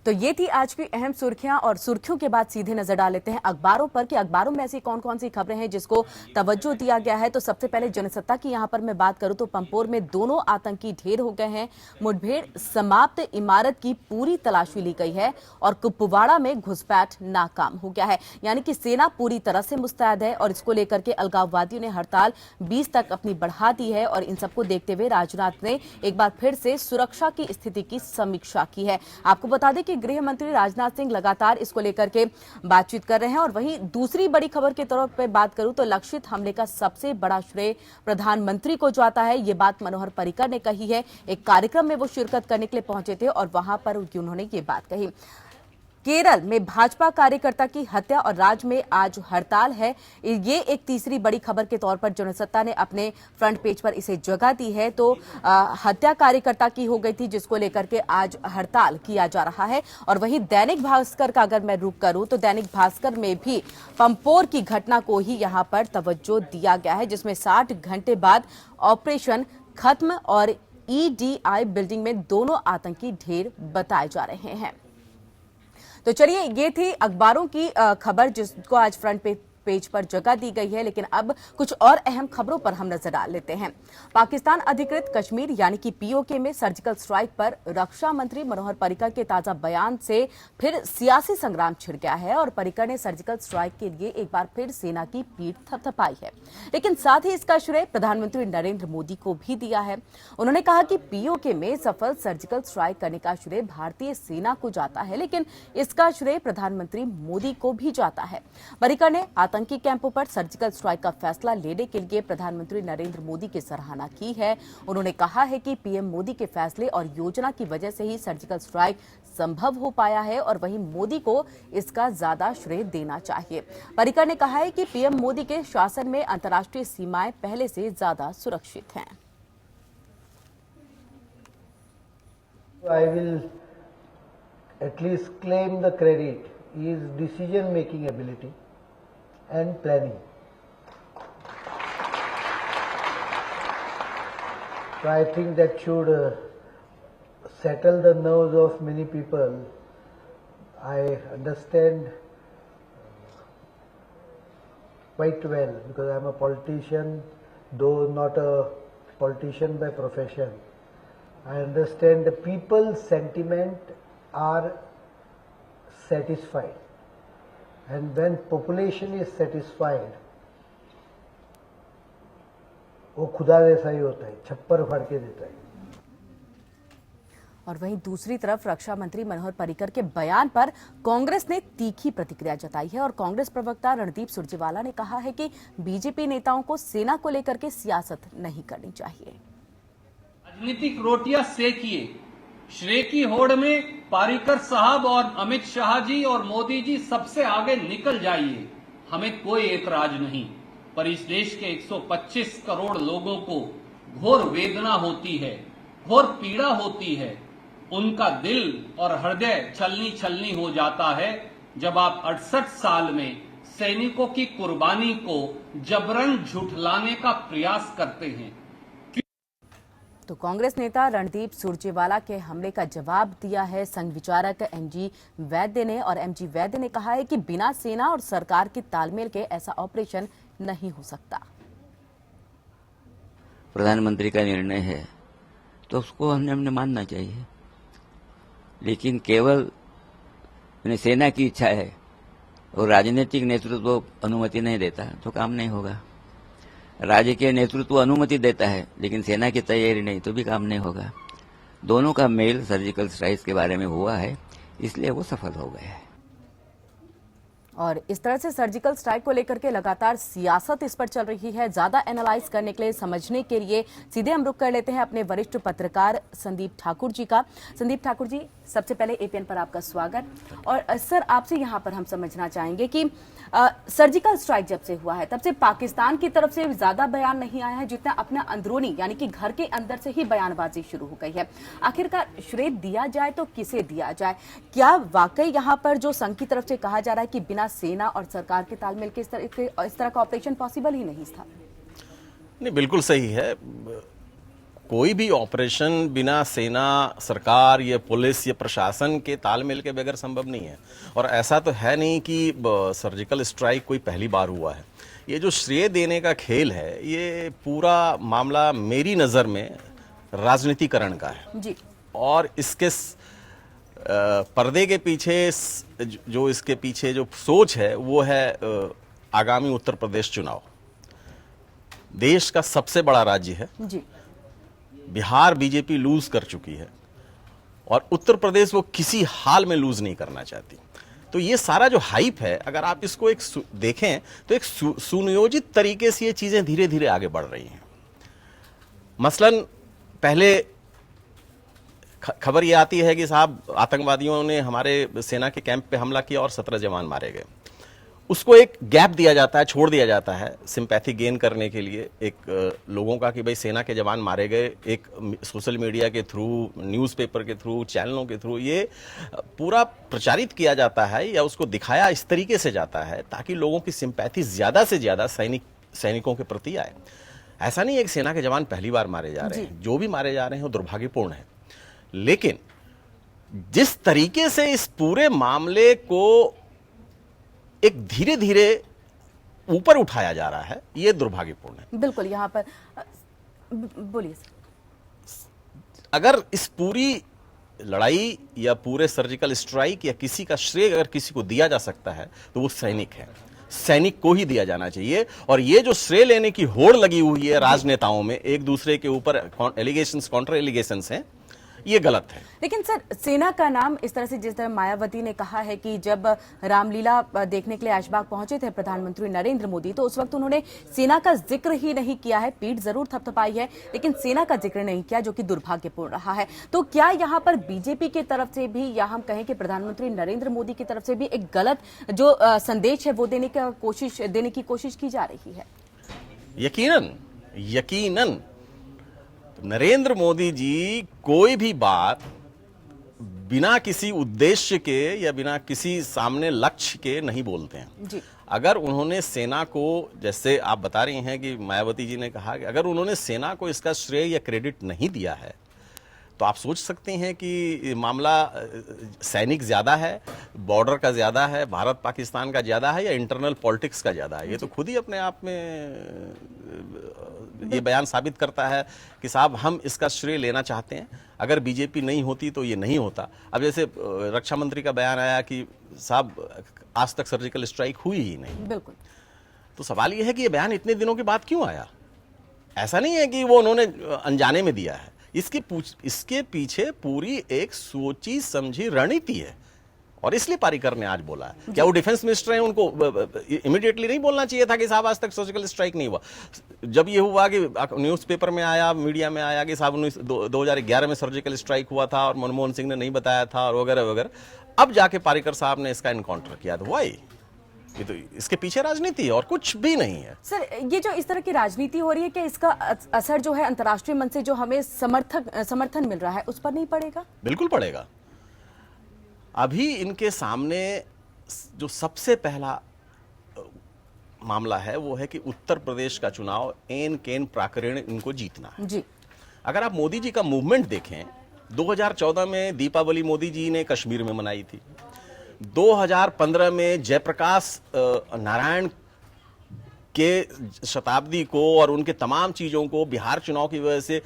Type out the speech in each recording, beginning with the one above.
तो ये थी आज की अहम सुर्खियां और सुर्खियों के बाद सीधे नजर डाल लेते हैं अखबारों पर कि अखबारों में ऐसी कौन कौन सी खबरें हैं जिसको तवज्जो दिया गया है। तो सबसे पहले जनसत्ता की यहां पर मैं बात करूं तो पंपोर में दोनों आतंकी ढेर हो गए हैं। मुठभेड़ समाप्त, इमारत की पूरी तलाशी ली गई है और कुपवाड़ा में घुसपैठ नाकाम हो गया है। यानी कि सेना पूरी तरह से मुस्तैद है और इसको लेकर के अलगाववादियों ने हड़ताल 20 तक अपनी बढ़ा दी है। और इन सबको देखते हुए राजनाथ ने एक बार फिर से सुरक्षा की स्थिति की समीक्षा की है। आपको बता दें कि गृह मंत्री राजनाथ सिंह लगातार इसको लेकर के बातचीत कर रहे हैं। और वहीं दूसरी बड़ी खबर के तौर पर बात करूं तो लक्षित हमले का सबसे बड़ा श्रेय प्रधानमंत्री को जाता है। ये बात मनोहर पर्रिकर ने कही है। एक कार्यक्रम में वो शिरकत करने के लिए पहुंचे थे और वहां पर उन्होंने ये बात कही। केरल में भाजपा कार्यकर्ता की हत्या और राज्य में आज हड़ताल है। ये एक तीसरी बड़ी खबर के तौर पर जनसत्ता ने अपने फ्रंट पेज पर इसे जगह दी है। तो हत्या कार्यकर्ता की हो गई थी जिसको लेकर के आज हड़ताल किया जा रहा है। और वहीं दैनिक भास्कर का अगर मैं रुख करूं तो दैनिक भास्कर में भी पंपोर की घटना को ही यहां पर तवज्जो दिया गया है, जिसमें 60 घंटे बाद ऑपरेशन खत्म और ईडीआई बिल्डिंग में दोनों आतंकी ढेर बताए जा रहे हैं। तो चलिए, ये थी अखबारों की खबर जिसको आज फ्रंट पेज पर जगह दी गई है। लेकिन अब कुछ और अहम खबरों पर हम नजर डाल लेते हैं। पाकिस्तान अधिकृत कश्मीर यानी कि पीओके में सर्जिकल स्ट्राइक पर रक्षा मंत्री मनोहर पर्रिकर के ताजा बयान से फिर सियासी संग्राम छिड़ गया है। और पर्रिकर ने सर्जिकल स्ट्राइक के लिए एक बार फिर सेना की पीठ थपथपाई है। लेकिन साथ ही इसका श्रेय प्रधानमंत्री नरेंद्र मोदी को भी दिया है। उन्होंने कहा कि पीओके में सफल सर्जिकल स्ट्राइक करने का श्रेय भारतीय सेना को जाता है, लेकिन इसका श्रेय प्रधानमंत्री मोदी को भी जाता है। पर्रिकर ने आतंकी कैंपों पर सर्जिकल स्ट्राइक का फैसला लेने के लिए प्रधानमंत्री नरेंद्र मोदी की सराहना की है। उन्होंने कहा है कि पीएम मोदी के फैसले और योजना की वजह से ही सर्जिकल स्ट्राइक संभव हो पाया है और वहीं मोदी को इसका ज्यादा श्रेय देना चाहिए। पर्रिकर ने कहा है कि पीएम मोदी के शासन में अंतर्राष्ट्रीय सीमाएं पहले से ज्यादा सुरक्षित हैं। I will at least claim the credit is decision making ability and planning. So I think that should settle the nerves of many people. I understand quite well because I am a politician, though not a politician by profession. I understand the people's sentiment are satisfied. And when population is satisfied, वो खुदा जैसा ही होता है, छप्पर फाड़ के देता है। और वहीं दूसरी तरफ रक्षा मंत्री मनोहर पर्रिकर के बयान पर कांग्रेस ने तीखी प्रतिक्रिया जताई है। और कांग्रेस प्रवक्ता रणदीप सुरजेवाला ने कहा है कि बीजेपी नेताओं को सेना को लेकर के सियासत नहीं करनी चाहिए। राजनीतिक रोटियां सेकिए, श्रेय की होड़ में पर्रिकर साहब और अमित शाह जी और मोदी जी सबसे आगे निकल जाइए, हमें कोई एतराज नहीं। पर इस देश के 125 करोड़ लोगों को घोर वेदना होती है, घोर पीड़ा होती है। उनका दिल और हृदय छलनी छलनी हो जाता है जब आप 68 साल में सैनिकों की कुर्बानी को जबरन झुठलाने का प्रयास करते हैं। तो कांग्रेस नेता रणदीप सुरजेवाला के हमले का जवाब दिया है संघ विचारक एमजी वैद्य ने। और एमजी वैद्य ने कहा है कि बिना सेना और सरकार के तालमेल के ऐसा ऑपरेशन नहीं हो सकता। प्रधानमंत्री का निर्णय है तो उसको हमने मानना चाहिए, लेकिन केवल सेना की इच्छा है और राजनीतिक नेतृत्व अनुमति नहीं देता तो काम नहीं होगा। राज्य के नेतृत्व अनुमति देता है लेकिन सेना की तैयारी नहीं तो भी काम नहीं होगा। दोनों का मेल सर्जिकल स्ट्राइक के बारे में हुआ है, इसलिए वो सफल हो गया है। और इस तरह से सर्जिकल स्ट्राइक को लेकर के लगातार सियासत इस पर चल रही है। ज्यादा एनालाइज करने के लिए, समझने के लिए सीधे हम रुख कर लेते हैं अपने वरिष्ठ पत्रकार संदीप ठाकुर जी का। संदीप ठाकुर जी, सबसे पहले एपीएन पर आपका स्वागत। और सर, आपसे यहाँ पर हम समझना चाहेंगे कि सर्जिकल स्ट्राइक जब से हुआ है तब से पाकिस्तान की तरफ से ज्यादा बयान नहीं आया है जितना अपना अंदरूनी यानी कि घर के अंदर से ही बयानबाजी शुरू हो गई है। आखिरकार श्रेय दिया जाए तो किसे दिया जाए? क्या वाकई यहाँ पर जो संघ की तरफ से कहा जा रहा है कि बिना सेना और सरकार के तालमेल के इस तरह का ऑपरेशन पॉसिबल ही नहीं था? नहीं, बिल्कुल सही है। कोई भी ऑपरेशन बिना सेना, सरकार या पुलिस या प्रशासन के तालमेल के बगैर संभव नहीं है। और ऐसा तो है नहीं कि सर्जिकल स्ट्राइक कोई पहली बार हुआ है। ये जो श्रेय देने का खेल है, ये पूरा मामला मेरी नज़र में राजनीतिकरण का है जी। और इसके पर्दे के पीछे जो इसके पीछे जो सोच है वो है आगामी उत्तर प्रदेश चुनाव। देश का सबसे बड़ा राज्य है जी। बिहार बीजेपी लूज कर चुकी है और उत्तर प्रदेश वो किसी हाल में लूज नहीं करना चाहती। तो ये सारा जो हाइप है, अगर आप इसको एक देखें तो एक सुनियोजित तरीके से ये चीजें धीरे धीरे आगे बढ़ रही हैं। मसलन पहले खबर ये आती है कि साहब आतंकवादियों ने हमारे सेना के कैंप पे हमला किया और 17 जवान मारे गए। उसको एक गैप दिया जाता है, छोड़ दिया जाता है सिंपैथी गेन करने के लिए एक लोगों का कि भाई सेना के जवान मारे गए। एक सोशल मीडिया के थ्रू, न्यूज़पेपर के थ्रू, चैनलों के थ्रू ये पूरा प्रचारित किया जाता है या उसको दिखाया इस तरीके से जाता है ताकि लोगों की सिंपैथी ज़्यादा से ज़्यादा सैनिकों के प्रति आए। ऐसा नहीं है कि सेना के जवान पहली बार मारे जा रहे हैं, जो भी मारे जा रहे हैं वो दुर्भाग्यपूर्ण है। लेकिन जिस तरीके से इस पूरे मामले को एक धीरे धीरे ऊपर उठाया जा रहा है, ये दुर्भाग्यपूर्ण है। बिल्कुल। यहाँ पर बोलिए सर। अगर इस पूरी लड़ाई या पूरे सर्जिकल स्ट्राइक या किसी का श्रेय अगर किसी को दिया जा सकता है तो वो सैनिक है, सैनिक को ही दिया जाना चाहिए। और ये जो श्रेय लेने की होड़ लगी हुई है राजनेताओं में, एक दूसरे के ऊपर एलिगेशंस, काउंटर एलिगेशंस हैं, ये गलत है। लेकिन सर, सेना का नाम इस तरह से, जिस तरह मायावती ने कहा है कि जब रामलीला देखने के लिए ऐशबाग पहुंचे थे प्रधानमंत्री नरेंद्र मोदी, तो उस वक्त उन्होंने सेना का जिक्र ही नहीं किया है। पीठ जरूर थपथपाई है लेकिन सेना का जिक्र नहीं किया, जो कि दुर्भाग्यपूर्ण रहा है। तो क्या यहाँ पर बीजेपी की तरफ से भी, या हम कहें कि प्रधानमंत्री नरेंद्र मोदी की तरफ से भी एक गलत जो संदेश है वो देने की कोशिश की जा रही है? यकीनन नरेंद्र मोदी जी कोई भी बात बिना किसी उद्देश्य के या बिना किसी सामने लक्ष्य के नहीं बोलते हैं जी। अगर उन्होंने सेना को, जैसे आप बता रही हैं कि मायावती जी ने कहा कि अगर उन्होंने सेना को इसका श्रेय या क्रेडिट नहीं दिया है तो आप सोच सकते हैं कि मामला सैनिक ज़्यादा है, बॉर्डर का ज़्यादा है, भारत पाकिस्तान का ज़्यादा है या इंटरनल पॉलिटिक्स का ज़्यादा है। ये तो खुद ही अपने आप में ये बयान साबित करता है कि साहब हम इसका श्रेय लेना चाहते हैं। अगर बीजेपी नहीं होती तो ये नहीं होता। अब जैसे रक्षा मंत्री का बयान आया कि साहब आज तक सर्जिकल स्ट्राइक हुई ही नहीं। बिल्कुल। तो सवाल ये है कि ये बयान इतने दिनों के बाद क्यों आया? ऐसा नहीं है कि वो उन्होंने अनजाने में दिया है। इसके पीछे पूरी एक सोची समझी रणनीति है और इसलिए पारीकर ने आज बोला है। क्या वो डिफेंस मिनिस्टर हैं, उनको इमीडिएटली नहीं बोलना चाहिए था कि साहब आज तक सर्जिकल स्ट्राइक नहीं हुआ? जब ये हुआ कि न्यूज़पेपर में आया, मीडिया में आया कि साहब 2011 में सर्जिकल स्ट्राइक हुआ था और मनमोहन सिंह ने नहीं बताया था और वगैरह वगैरह, अब जाके पारीकर साहब ने इसका एनकाउंटर किया। तो वाई, ये तो इसके पीछे राजनीति है और कुछ भी नहीं है। सर, ये जो इस तरह की राजनीति हो रही है, कि इसका असर जो है अंतर्राष्ट्रीय मंच से जो हमें समर्थन मिल रहा है उस पर नहीं पड़ेगा? बिल्कुल पड़ेगा। अभी इनके सामने जो सबसे पहला मामला है वो है कि उत्तर प्रदेश का चुनाव एन केन प्राकरण इनको जीतना है जी। अगर आप मोदी जी का मूवमेंट देखें, 2014 में दीपावली मोदी जी ने कश्मीर में मनाई थी। 2015 में जयप्रकाश नारायण के शताब्दी को और उनके तमाम चीजों को बिहार चुनाव की वजह से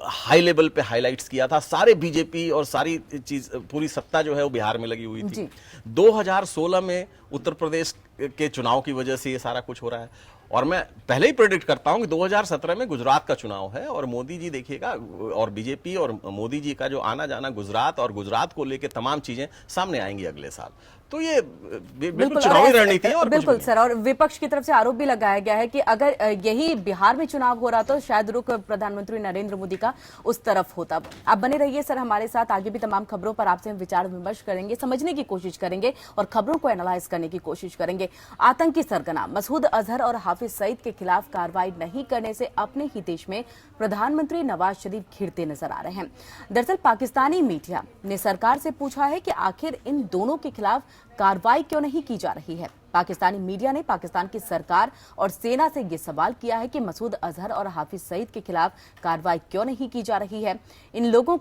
हाई लेवल पे हाईलाइट्स किया था। सारे बीजेपी और सारी चीज, पूरी सत्ता जो है वो बिहार में लगी हुई थी। 2016 में उत्तर प्रदेश के चुनाव की वजह से ये सारा कुछ हो रहा है और मैं पहले ही प्रेडिक्ट करता हूं कि 2017 में गुजरात का चुनाव है और मोदी जी देखिएगा, और बीजेपी और मोदी जी का जो आना जाना गुजरात और गुजरात को लेकर तमाम चीजें सामने आएंगी अगले साल। तो ये बिल्कुल चुनावी रणनीति है। और बिल्कुल सर, और विपक्ष की तरफ से आरोप भी लगाया गया है कि अगर यही बिहार में चुनाव हो रहा तो शायद रुख प्रधानमंत्री नरेंद्र मोदी का उस तरफ होता। आप बने रहिए सर हमारे साथ, आगे भी तमाम खबरों पर आपसे हम विचार विमर्श करेंगे, समझने की कोशिश करेंगे और खबरों को एनालाइज करने की कोशिश करेंगे। आतंकी सरगना मसूद अजहर और हाफिज सईद के खिलाफ कार्रवाई नहीं करने से अपने ही देश में प्रधानमंत्री नवाज शरीफ घिरते नजर आ रहे हैं। दरअसल पाकिस्तानी मीडिया ने सरकार से पूछा है कि आखिर इन दोनों के खिलाफ कार्रवाई क्यों नहीं की जा रही है। पाकिस्तानी मीडिया ने पाकिस्तान की सरकार और सेना से ये सवाल किया है कि मसूद अजहर और हाफिज सईद के खिलाफ कार्रवाई क्यों नहीं की जा रही है। इन लोगों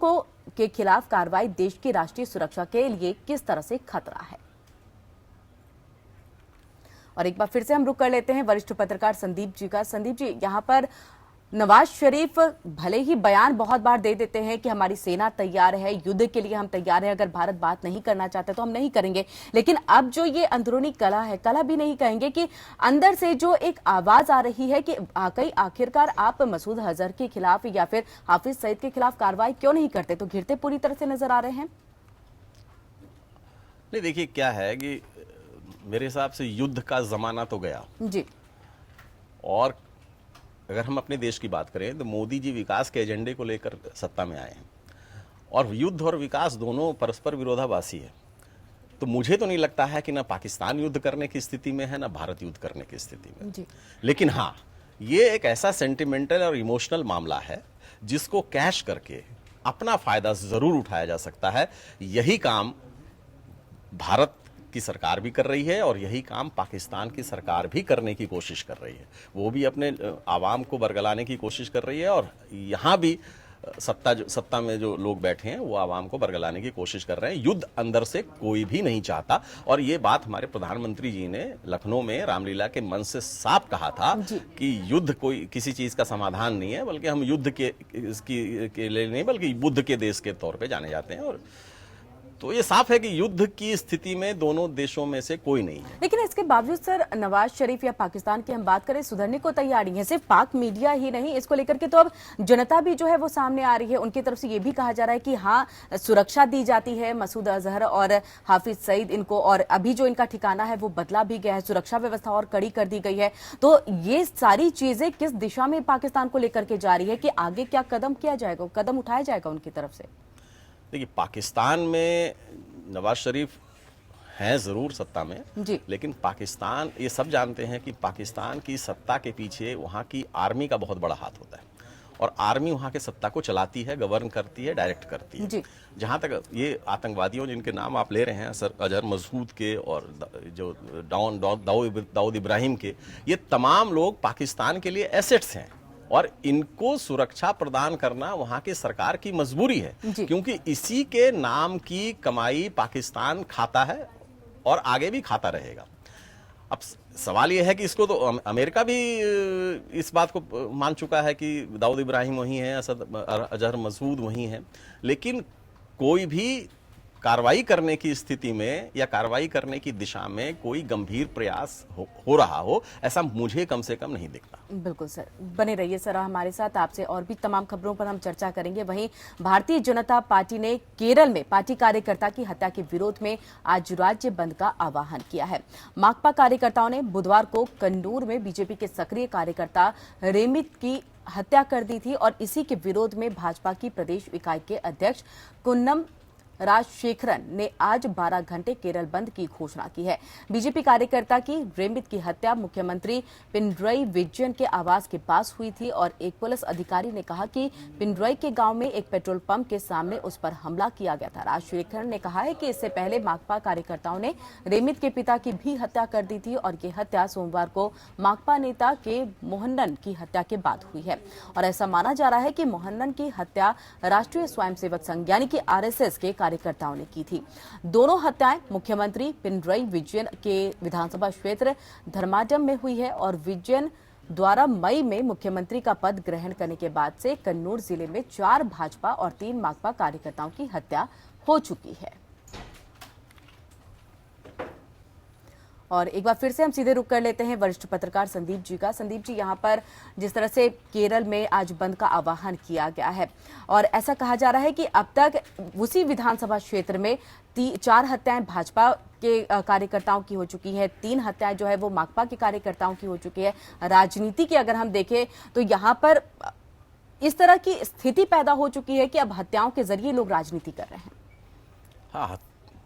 के खिलाफ कार्रवाई देश की राष्ट्रीय सुरक्षा के लिए किस तरह से खतरा है। और एक बार फिर से हम रुक कर लेते हैं वरिष्ठ पत्रकार संदीप जी का। संदीप जी, यहाँ पर नवाज शरीफ भले ही बयान बहुत बार दे देते हैं कि हमारी सेना तैयार है, युद्ध के लिए हम तैयार हैं, अगर भारत बात नहीं करना चाहता तो हम नहीं करेंगे, लेकिन अब जो ये अंदरूनी कला है, कला भी नहीं कहेंगे, कि अंदर से जो एक आवाज आ रही है कि आखिरकार आप मसूद अजहर के खिलाफ या फिर हाफिज सईद के खिलाफ कार्रवाई क्यों नहीं करते, तो घिरते पूरी तरह से नजर आ रहे हैं। नहीं, देखिए क्या है कि मेरे हिसाब से युद्ध का जमाना तो गया जी। और अगर हम अपने देश की बात करें तो मोदी जी विकास के एजेंडे को लेकर सत्ता में आए हैं और युद्ध और विकास दोनों परस्पर विरोधाभासी है। तो मुझे तो नहीं लगता है कि ना पाकिस्तान युद्ध करने की स्थिति में है ना भारत युद्ध करने की स्थिति में जी। लेकिन हाँ, ये एक ऐसा सेंटिमेंटल और इमोशनल मामला है जिसको कैश करके अपना फायदा जरूर उठाया जा सकता है। यही काम भारत की सरकार भी कर रही है और यही काम पाकिस्तान की सरकार भी करने की कोशिश कर रही है। वो भी अपने आवाम को बरगलाने की कोशिश कर रही है और यहाँ भी सत्ता में जो लोग बैठे हैं वो आवाम को बरगलाने की कोशिश कर रहे हैं। युद्ध अंदर से कोई भी नहीं चाहता और ये बात हमारे प्रधानमंत्री जी ने लखनऊ में रामलीला के मंच से साफ कहा था कि युद्ध कोई किसी चीज का समाधान नहीं है, बल्कि हम युद्ध के लिए नहीं बल्कि बुद्ध के देश के तौर पे जाने जाते हैं। और तो ये साफ है कि युद्ध की स्थिति में दोनों देशों में से कोई नहीं है। लेकिन इसके बावजूद सर, नवाज शरीफ या पाकिस्तान की हम बात करें, सुधरने को तैयारी है। सिर्फ पाक मीडिया ही नहीं, इसको लेकर के तो अब जनता भी जो है वो सामने आ रही है। उनकी तरफ से ये भी कहा जा रहा है कि हाँ, सुरक्षा दी जाती है मसूद अजहर और हाफिज सईद इनको, और अभी जो इनका ठिकाना है वो बदला भी गया है, सुरक्षा व्यवस्था और कड़ी कर दी गई है। तो ये सारी चीजें किस दिशा में पाकिस्तान को लेकर के जा रही है कि आगे क्या कदम किया जाएगा, कदम उठाया जाएगा उनकी तरफ से? देखिए, पाकिस्तान में नवाज शरीफ हैं जरूर सत्ता में जी। लेकिन पाकिस्तान, ये सब जानते हैं कि पाकिस्तान की सत्ता के पीछे वहाँ की आर्मी का बहुत बड़ा हाथ होता है और आर्मी वहाँ के सत्ता को चलाती है, गवर्न करती है, डायरेक्ट करती है। जी। जहाँ तक ये आतंकवादियों जिनके नाम आप ले रहे हैं, सर अजहर मसूद के और जो दाऊद इब्राहिम के, ये तमाम लोग पाकिस्तान के लिए एसेट्स हैं और इनको सुरक्षा प्रदान करना वहां की सरकार की मजबूरी है, क्योंकि इसी के नाम की कमाई पाकिस्तान खाता है और आगे भी खाता रहेगा। अब सवाल यह है कि इसको तो अमेरिका भी इस बात को मान चुका है कि दाऊद इब्राहिम वही हैं, अजहर मसूद वही हैं, लेकिन कोई भी कार्रवाई करने की स्थिति में या कार्रवाई करने की दिशा में कोई गंभीर प्रयास हो रहा हो, ऐसा मुझे कम से कम नहीं दिखता। बिल्कुल सर, बने रहिए सर हमारे साथ, आपसे और भी तमाम खबरों पर हम चर्चा करेंगे। वहीं भारतीय जनता पार्टी ने केरल में पार्टी कार्यकर्ता की हत्या के विरोध में आज राज्य बंद का आह्वान किया है। माकपा कार्यकर्ताओं ने बुधवार को कन्नूर में बीजेपी के सक्रिय कार्यकर्ता रेमित की हत्या कर दी थी और इसी के विरोध में भाजपा की प्रदेश इकाई के अध्यक्ष कुन्नम राजशेखरन ने आज 12 घंटे केरल बंद की घोषणा की है। बीजेपी कार्यकर्ता की रेमित की हत्या मुख्यमंत्री पिनरई विजयन के आवास के पास हुई थी और एक पुलिस अधिकारी ने कहा कि पिनरई के गांव में एक पेट्रोल पंप के सामने उस पर हमला किया गया था। राजशेखरन ने कहा है कि इससे पहले माकपा कार्यकर्ताओं ने रेमित के पिता की भी हत्या कर दी थी और ये हत्या सोमवार को माकपा नेता के मोहन्नन की हत्या के बाद हुई है और ऐसा माना जा रहा है कि मोहन्नन की हत्या राष्ट्रीय स्वयंसेवक संघ यानी कि आरएसएस के कार्यकर्ताओं ने की थी। दोनों हत्याएं मुख्यमंत्री पिनरई विजयन के विधानसभा क्षेत्र धर्माजम में हुई है और विजयन द्वारा मई में मुख्यमंत्री का पद ग्रहण करने के बाद से कन्नूर जिले में 4 भाजपा और 3 माकपा कार्यकर्ताओं की हत्या हो चुकी है। और एक बार फिर से हम सीधे रुक कर लेते हैं वरिष्ठ पत्रकार संदीप जी का। संदीप जी, यहाँ पर जिस तरह से केरल में आज बंद का आह्वान किया गया है और ऐसा कहा जा रहा है कि अब तक उसी विधानसभा क्षेत्र में 4 हत्याएं भाजपा के कार्यकर्ताओं की हो चुकी है, 3 हत्याएं जो है वो माकपा के कार्यकर्ताओं की हो चुकी है। राजनीति की अगर हम देखें तो यहाँ पर इस तरह की स्थिति पैदा हो चुकी है कि अब हत्याओं के जरिए लोग राजनीति कर रहे हैं। हाँ,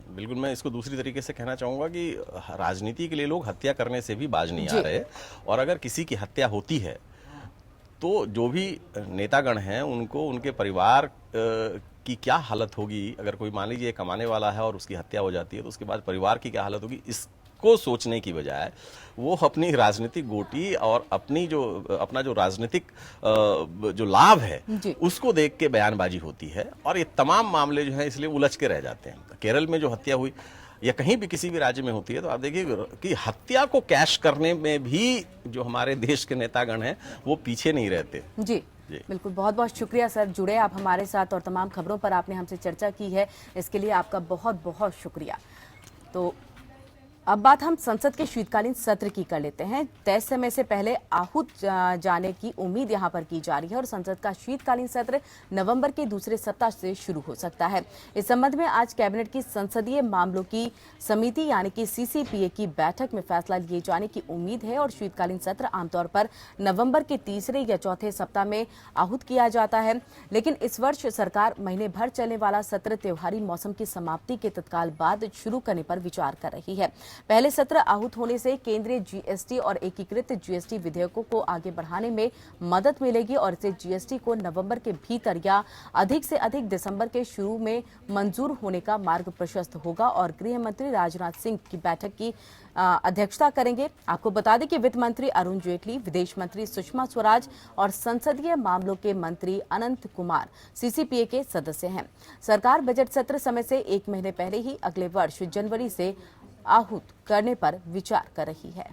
बिल्कुल, मैं इसको दूसरी तरीके से कहना चाहूंगा कि राजनीति के लिए लोग हत्या करने से भी बाज नहीं आ रहे और अगर किसी की हत्या होती है तो जो भी नेतागण हैं उनको उनके परिवार की क्या हालत होगी अगर कोई मान लीजिए कमाने वाला है और उसकी हत्या हो जाती है, तो उसके बाद परिवार की क्या हालत होगी, इसको सोचने की बजाय वो अपनी राजनीतिक गोटी और अपना जो राजनीतिक जो लाभ है जी। उसको देख के बयानबाजी होती है, और ये तमाम मामले जो हैं इसलिए उलझ के रह जाते हैं। केरल में जो हत्या हुई या कहीं भी किसी भी राज्य में होती है, तो आप देखिए कि हत्या को कैश करने में भी जो हमारे देश के नेतागण हैं वो पीछे नहीं रहते। जी बिल्कुल, बहुत बहुत शुक्रिया सर, जुड़े आप हमारे साथ और तमाम खबरों पर आपने हमसे चर्चा की है, इसके लिए आपका बहुत बहुत शुक्रिया। तो अब बात हम संसद के शीतकालीन सत्र की कर लेते हैं। तय समय से पहले आहूत जाने की उम्मीद यहां पर की जा रही है और संसद का शीतकालीन सत्र नवंबर के दूसरे सप्ताह से शुरू हो सकता है। इस संबंध में आज कैबिनेट की संसदीय मामलों की समिति यानी कि सीसीपीए की बैठक में फैसला लिए जाने की उम्मीद है और शीतकालीन सत्र आमतौर पर नवंबर के तीसरे या चौथे सप्ताह में आहूत किया जाता है, लेकिन इस वर्ष सरकार महीने भर चलने वाला सत्र त्योहारी मौसम की समाप्ति के तत्काल बाद शुरू करने पर विचार कर रही है। पहले सत्र आहूत होने से केंद्रीय जीएसटी और एकीकृत जीएसटी विधेयकों को आगे बढ़ाने में मदद मिलेगी और इससे जीएसटी को नवंबर के भीतर या अधिक से अधिक दिसंबर के शुरू में मंजूर होने का मार्ग प्रशस्त होगा और गृह मंत्री राजनाथ सिंह की बैठक की अध्यक्षता करेंगे। आपको बता दें कि वित्त मंत्री अरुण जेटली, विदेश मंत्री सुषमा स्वराज और संसदीय मामलों के मंत्री अनंत कुमार सीसीपीए के सदस्य हैं। सरकार बजट सत्र समय से 1 महीने पहले ही अगले वर्ष जनवरी से आहूत करने पर विचार कर रही है।